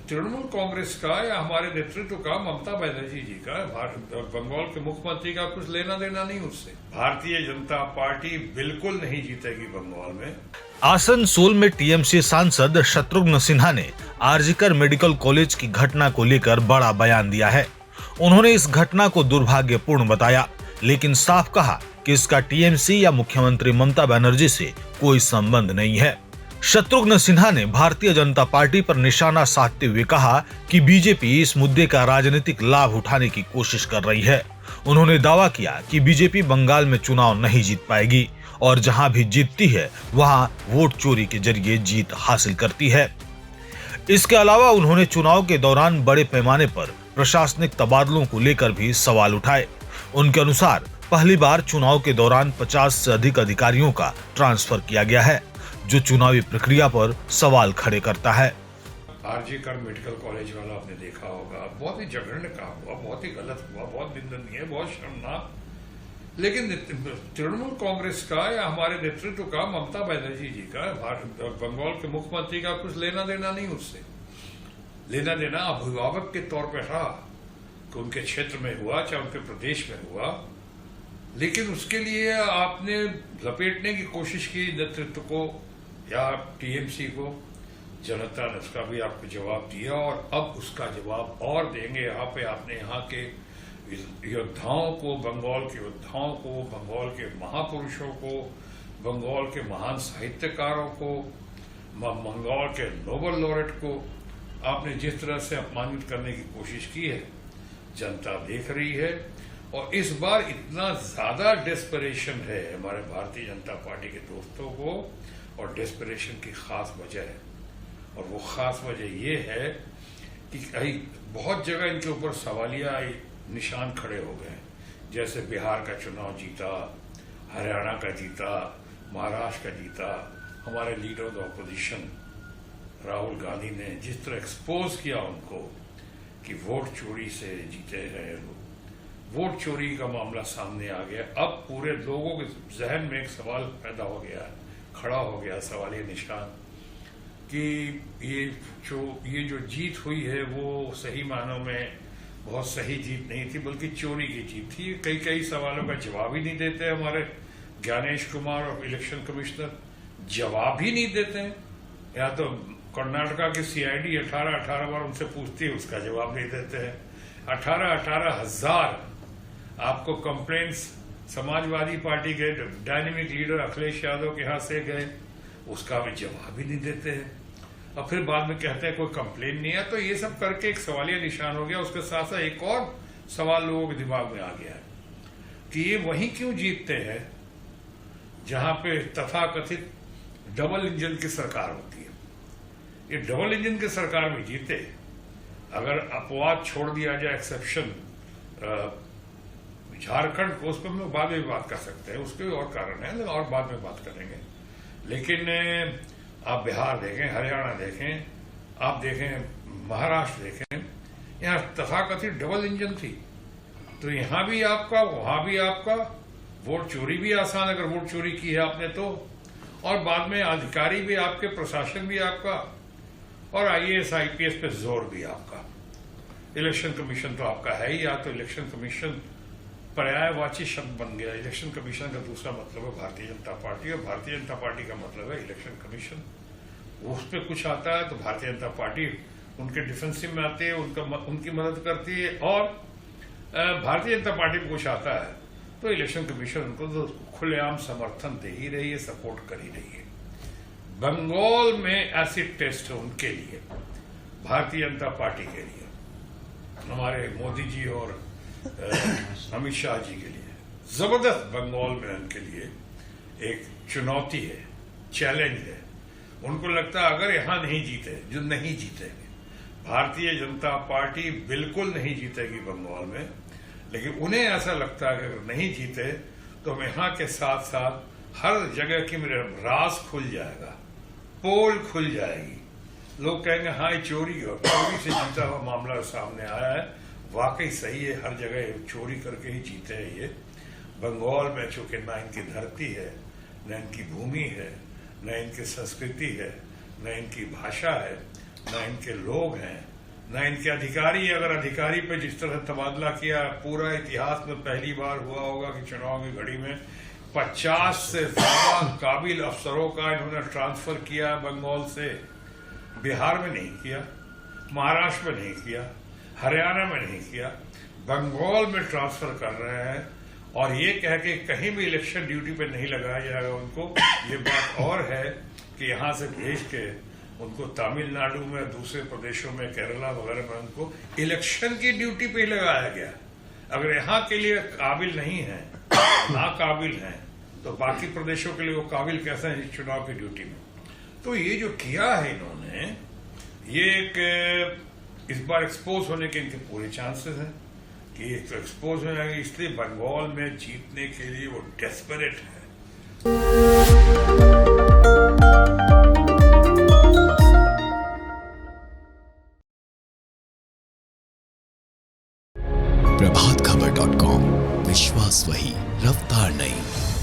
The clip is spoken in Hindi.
तृणमूल कांग्रेस का या हमारे नेतृत्व का, ममता बनर्जी जी का, बंगाल के मुख्यमंत्री का कुछ लेना देना नहीं उससे। भारतीय जनता पार्टी बिल्कुल नहीं जीतेगी बंगाल में। आसनसोल में टीएमसी सांसद शत्रुघ्न सिन्हा ने आरजीकर मेडिकल कॉलेज की घटना को लेकर बड़ा बयान दिया है। उन्होंने इस घटना को दुर्भाग्यपूर्ण बताया, लेकिन साफ कहा कि इसका टीएमसी या मुख्यमंत्री ममता बनर्जी से कोई संबंध नहीं है। शत्रुघ्न सिन्हा ने भारतीय जनता पार्टी पर निशाना साधते हुए कहा कि बीजेपी इस मुद्दे का राजनीतिक लाभ उठाने की कोशिश कर रही है। उन्होंने दावा किया कि बीजेपी बंगाल में चुनाव नहीं जीत पाएगी और जहां भी जीतती है वहां वोट चोरी के जरिए जीत हासिल करती है। इसके अलावा उन्होंने चुनाव के दौरान बड़े पैमाने पर प्रशासनिक तबादलों को लेकर भी सवाल उठाए। उनके अनुसार पहली बार चुनाव के दौरान 50 से अधिक अधिकारियों का ट्रांसफर किया गया है, जो चुनावी प्रक्रिया पर सवाल खड़े करता है। आरजीकर मेडिकल कॉलेज वाला आपने देखा होगा, बहुत ही जघन्य काम हुआ, बहुत ही गलत हुआ, बहुत निंदनीय, बहुत शर्मनाक। लेकिन तृणमूल कांग्रेस का या हमारे नेतृत्व का, ममता बनर्जी जी का, बंगाल के मुख्यमंत्री का कुछ लेना देना नहीं उससे। लेना देना अभिभावक के तौर पर था कि उनके क्षेत्र में हुआ, चाहे उनके प्रदेश में हुआ, लेकिन उसके लिए आपने लपेटने की कोशिश की नेतृत्व को या टीएमसी को। जनता ने उसका भी आपको जवाब दिया और अब उसका जवाब और देंगे। यहाँ पे आपने यहाँ के योद्धाओं को, बंगाल के योद्धाओं को, बंगाल के महापुरुषों को, बंगाल के महान साहित्यकारों को, बंगाल के नोबेल लॉरेट को आपने जिस तरह से अपमानित करने की कोशिश की है, जनता देख रही है। और इस बार इतना ज्यादा डेस्परेशन है हमारे भारतीय जनता पार्टी के दोस्तों को, और डेस्परेशन की खास वजह है, और वो खास वजह ये है कि बहुत जगह इनके ऊपर सवालिया निशान खड़े हो गए। जैसे बिहार का चुनाव जीता, हरियाणा का जीता, महाराष्ट्र का जीता, हमारे leader of opposition Rahul Gandhi ने जिस तरह एक्सपोज किया उनको कि वोट चोरी से जीते हैं, वोट चोरी का मामला सामने आ गया। अब पूरे लोगों के जहन में एक सवाल पैदा हो गया, खड़ा हो गया सवाल, ये निशान कि ये जो जीत हुई है वो सही मानों में बहुत सही जीत नहीं थी, बल्कि चोरी की जीत थी। कई सवालों का जवाब ही नहीं देते हमारे ज्ञानेश कुमार और इलेक्शन कमिश्नर, जवाब ही नहीं देते हैं। या तो कर्नाटका की सीआईडी 18 बार उनसे पूछती है, उसका जवाब नहीं देते हैं। 18,000 आपको कंप्लेंट्स समाजवादी पार्टी के डायनेमिक लीडर अखिलेश यादव के हाथ से गए, उसका भी जवाब ही नहीं देते हैं। और फिर बाद में कहते हैं कोई कंप्लेन नहीं है। तो ये सब करके एक सवालिया निशान हो गया। उसके साथ साथ एक और सवाल लोगों के दिमाग में आ गया है कि ये वहीं क्यों जीतते हैं जहां पे तथाकथित डबल इंजन की सरकार होती है। ये डबल इंजन की सरकार में जीते, अगर अपवाद छोड़ दिया जाए, एक्सेप्शन झारखंड को, उस पर हम लोग बाद में बात कर सकते हैं, उसके और कारण है और बाद में बात करेंगे। लेकिन आप बिहार देखें, हरियाणा देखें, आप देखें महाराष्ट्र देखें, यहाँ तथाकथित डबल इंजन थी। तो यहाँ भी आपका, वहां भी आपका, वोट चोरी भी आसान, अगर वोट चोरी की है आपने तो, और बाद में अधिकारी भी आपके, प्रशासन भी आपका, और आईएएस आईपीएस पे जोर भी आपका। इलेक्शन कमीशन तो आपका है ही। या तो इलेक्शन कमीशन पर्यायवाची शब्द बन गया। इलेक्शन कमीशन का दूसरा मतलब है भारतीय जनता पार्टी, और भारतीय जनता पार्टी का मतलब है इलेक्शन कमीशन। उस पर कुछ आता है तो भारतीय जनता पार्टी उनके डिफेंसिव में आती है, उनकी मदद करती है, और भारतीय जनता पार्टी में कुछ आता है तो इलेक्शन कमीशन उनको तो खुलेआम समर्थन दे ही रही है, सपोर्ट कर ही रही है। बंगाल में एसिड टेस्ट है उनके लिए, भारतीय जनता पार्टी के लिए, हमारे मोदी जी और अमित शाह जी के लिए जबरदस्त बंगाल में उनके लिए एक चुनौती है, चैलेंज है। उनको लगता है अगर यहां नहीं जीते, जो नहीं जीतेंगे, भारतीय जनता पार्टी बिल्कुल नहीं जीतेगी बंगाल में, लेकिन उन्हें ऐसा लगता है कि अगर नहीं जीते तो हम यहां के साथ साथ हर जगह की मेरे राज खुल जाएगा, पोल खुल जाएगी। लोग कहेंगे हाँ ये चोरी से जीता हुआ मामला सामने आया है, वाकई सही है, हर जगह चोरी करके ही जीते हैं ये। बंगाल में चूंकि न इनकी धरती है, न इनकी भूमि है, न इनकी संस्कृति है, न इनकी भाषा है, ना इनके लोग हैं, ना इनके अधिकारी। अगर अधिकारी पे जिस तरह तबादला किया, पूरा इतिहास में पहली बार हुआ होगा कि चुनाव की घड़ी में 50 से ज्यादा काबिल अफसरों का इन्होंने ट्रांसफर किया बंगाल से। बिहार में नहीं किया, महाराष्ट्र में नहीं किया, हरियाणा में नहीं किया, बंगाल में ट्रांसफर कर रहे हैं। और ये कह के कहीं भी इलेक्शन ड्यूटी पे नहीं लगाया जाएगा उनको। ये बात और है कि यहाँ से भेज के उनको तमिलनाडु में, दूसरे प्रदेशों में, केरला वगैरह में उनको इलेक्शन की ड्यूटी पे ही लगाया गया। अगर यहाँ के लिए काबिल नहीं है, नाकाबिल हैं, तो बाकी प्रदेशों के लिए वो काबिल कैसे हैं चुनाव की ड्यूटी में। तो ये जो किया है इन्होंने, ये एक इस बार एक्सपोज होने के इनके पूरे चांसेस हैं कि तो एक्सपोज हो जाएंगे। इसलिए बंगाल में जीतने के लिए वो डेस्परेट है। प्रभातखबर.com, विश्वास वही, रफ्तार नहीं।